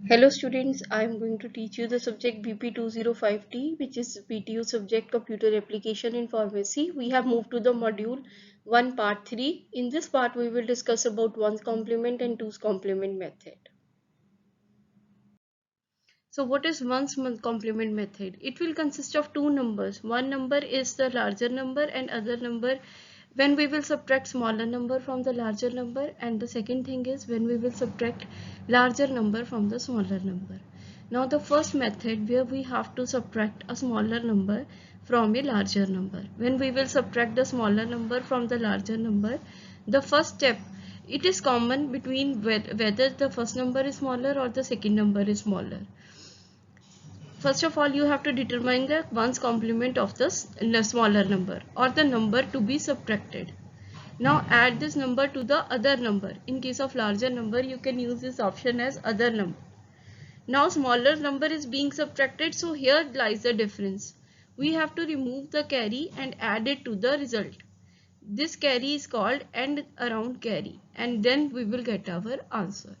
Hello students, I am going to teach you the subject BP205T, which is PTU subject Computer Application in Pharmacy. We have moved to the module 1 part 3. In this part we will discuss about 1's complement and 2's complement method. So what is 1's complement method? It will consist of two numbers. One number is the larger number and other number when we will subtract smaller number from the larger number, and the second thing is when we will subtract larger number from the smaller number. Now the first method where we have to subtract a smaller number from a larger number. When we will subtract the smaller number from the larger number, the first step, it is common between whether the first number is smaller or the second number is smaller. First of all, you have to determine the 1's complement of the smaller number or the number to be subtracted. Now add this number to the other number. In case of larger number, you can use this option as other number. Now smaller number is being subtracted, so here lies the difference. We have to remove the carry and add it to the result. This carry is called end around carry, and then we will get our answer.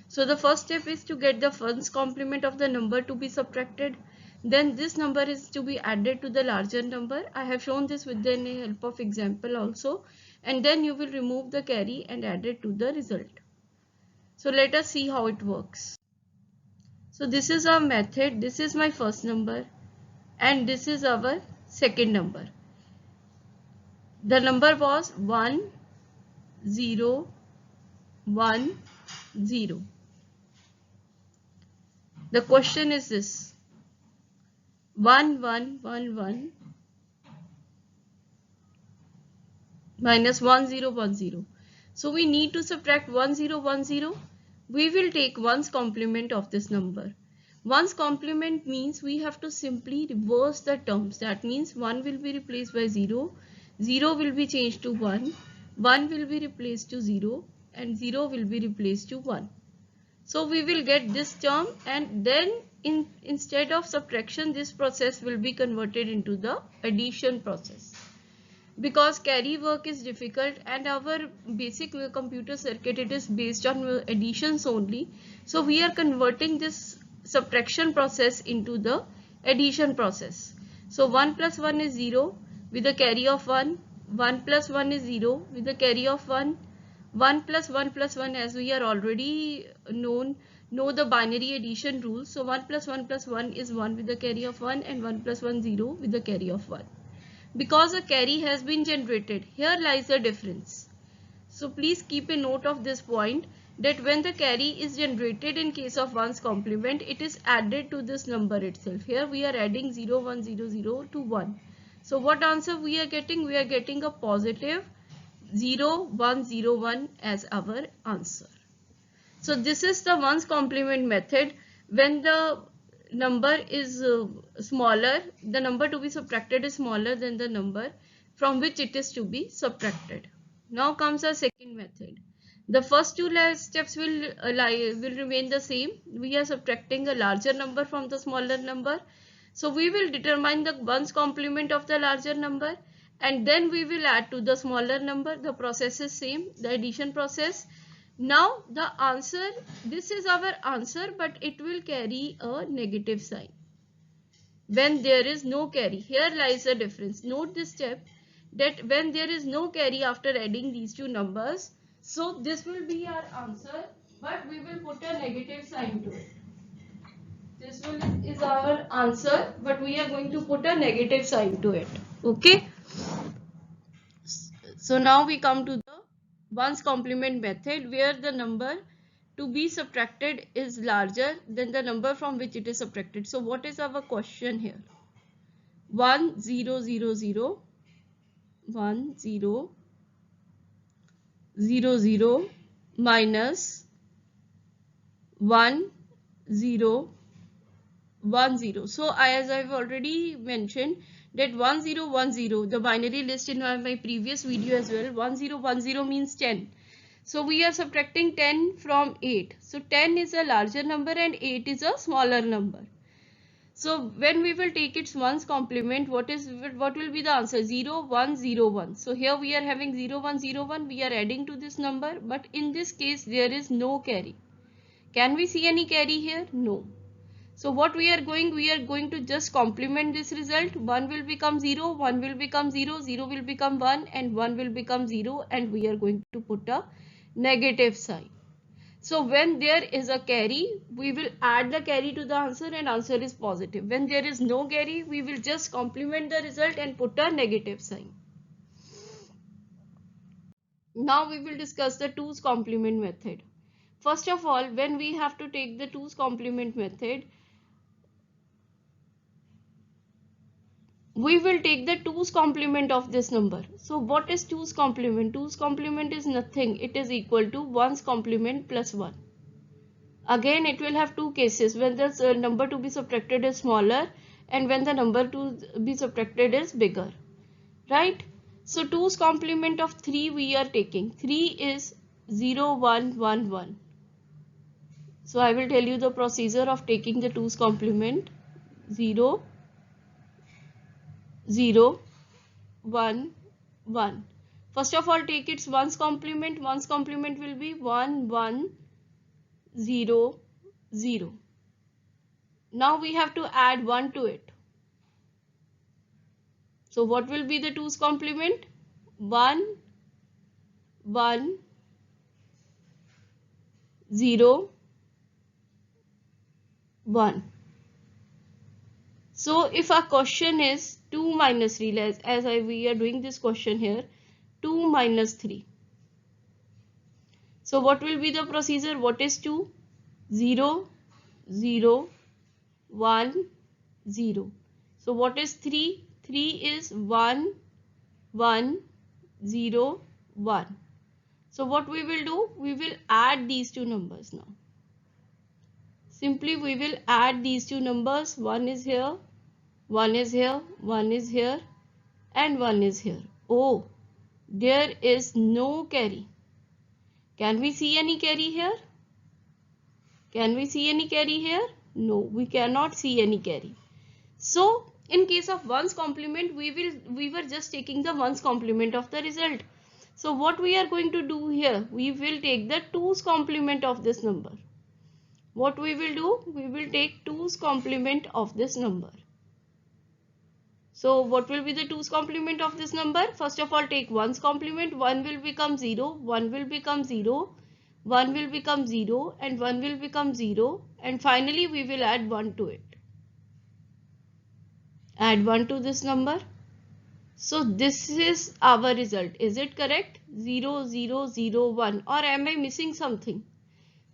So the first step is to get the 1's complement of the number to be subtracted. Then this number is to be added to the larger number. I have shown this with the help of example also. And then you will remove the carry and add it to the result. So let us see how it works. So this is our method. This is my first number and this is our second number. The number was 1, 0, 1, 0. The question is this: 1, 1, 1, 1 minus 1, 0, 1, 0. So we need to subtract 1, 0, 1, 0. We will take 1's complement of this number. 1's complement means we have to simply reverse the terms. That means 1 will be replaced by 0, 0 will be changed to 1, 1 will be replaced to 0, and 0 will be replaced to 1. So we will get this term, and then instead of subtraction, this process will be converted into the addition process. Because carry work is difficult and our basic computer circuit, it is based on additions only. So we are converting this subtraction process into the addition process. So 1 plus 1 is 0 with a carry of 1. 1 plus 1 is 0 with a carry of 1. 1 plus 1 as we are already know the binary addition rule. So 1 plus 1 is 1 with the carry of 1, and 1 plus 1 0 with the carry of 1. Because a carry has been generated, here lies the difference. So please keep a note of this point, that when the carry is generated in case of 1's complement, it is added to this number itself. Here we are adding 0, 1, 0, 0 to 1. So what answer we are getting? We are getting a positive 0, 1, 0, 1 as our answer. So this is the 1's complement method. When the number is smaller, the number to be subtracted is smaller than the number from which it is to be subtracted. Now comes our second method. The first two steps will remain the same. We are subtracting a larger number from the smaller number. So we will determine the 1's complement of the larger number, and then we will add to the smaller number. The process is same, the addition process. Now the answer, this is our answer, but it will carry a negative sign when there is no carry. Here lies the difference. Note this step, that when there is no carry after adding these two numbers, so this will be our answer, but we will put a negative sign to it. This is our answer, but we are going to put a negative sign to it. Okay. So now we come to the 1's complement method, where the number to be subtracted is larger than the number from which it is subtracted. So what is our question here? 1, 0, 0, 0, 1, 0, 0, 0 minus 1, 0, 1, 0. So as I've already mentioned, that 1, 0, 1, 0, the binary list in my previous video as well, 1, 0, 1, 0 means 10. So we are subtracting 10 from 8. So 10 is a larger number and 8 is a smaller number. So when we will take its 1's complement, what will be the answer? 0, 1, 0, 1. So here we are having 0, 1, 0, 1. We are adding to this number, but in this case there is no carry. Can we see any carry here? No. So what we are going to just complement this result. 1 will become 0, 1 will become 0, 0 will become 1 and 1 will become 0, and we are going to put a negative sign. So when there is a carry, we will add the carry to the answer and answer is positive. When there is no carry, we will just complement the result and put a negative sign. Now we will discuss the 2's complement method. First of all, when we have to take the 2's complement method, we will take the 2's complement of this number. So what is 2's complement? 2's complement is nothing. It is equal to 1's complement plus 1. Again, it will have two cases, when the number to be subtracted is smaller and when the number to be subtracted is bigger, right? So 2's complement of 3 we are taking. 3 is 0, 1, 1, 1. So I will tell you the procedure of taking the 2's complement. 0, 0, 1, 1. First of all, take its 1's complement. 1's complement will be 1, 1, 0, 0. Now we have to add 1 to it. So what will be the 2's complement? 1, 1, 0, 1. So if our question is 2 minus 3, we are doing this question here, 2 minus 3. So what will be the procedure? What is 2? 0, 0, 1, 0. So what is 3? 3 is 1, 1, 0, 1. So what we will do? We will add these two numbers now. Simply we will add these two numbers. 1 is here, 1 is here, 1 is here and 1 is here. Oh, there is no carry. Can we see any carry here? Can we see any carry here? No, we cannot see any carry. So in case of 1's complement, we were just taking the 1's complement of the result. So what we are going to do here? We will take the 2's complement of this number. What we will do? We will take 2's complement of this number. So what will be the 2's complement of this number? First of all, take 1's complement. 1 will become 0, 1 will become 0, 1 will become 0 and 1 will become 0, and finally we will add 1 to it. Add 1 to this number. So this is our result. Is it correct? 0, 0, 0, 1. Or am I missing something?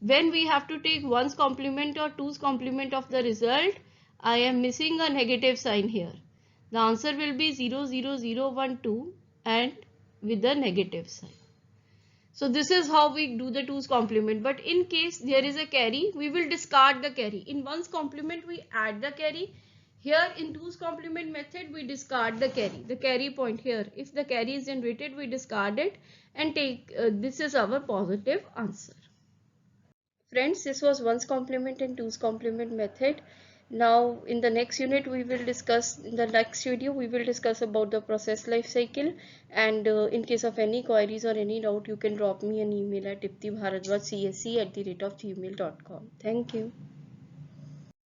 When we have to take 1's complement or 2's complement of the result, I am missing a negative sign here. The answer will be 0, 0, 0, 1, 2 and with the negative sign. So this is how we do the 2's complement. But in case there is a carry, we will discard the carry. In 1's complement, we add the carry. Here in 2's complement method, we discard the carry. The carry point here. If the carry is generated, we discard it and take this is our positive answer. Friends, this was 1's complement and 2's complement method. Now in the next unit we will discuss, in the next video we will discuss about the process life cycle, and in case of any queries or any doubt, you can drop me an email at diptibharadwajcsc@gmail.com. Thank you.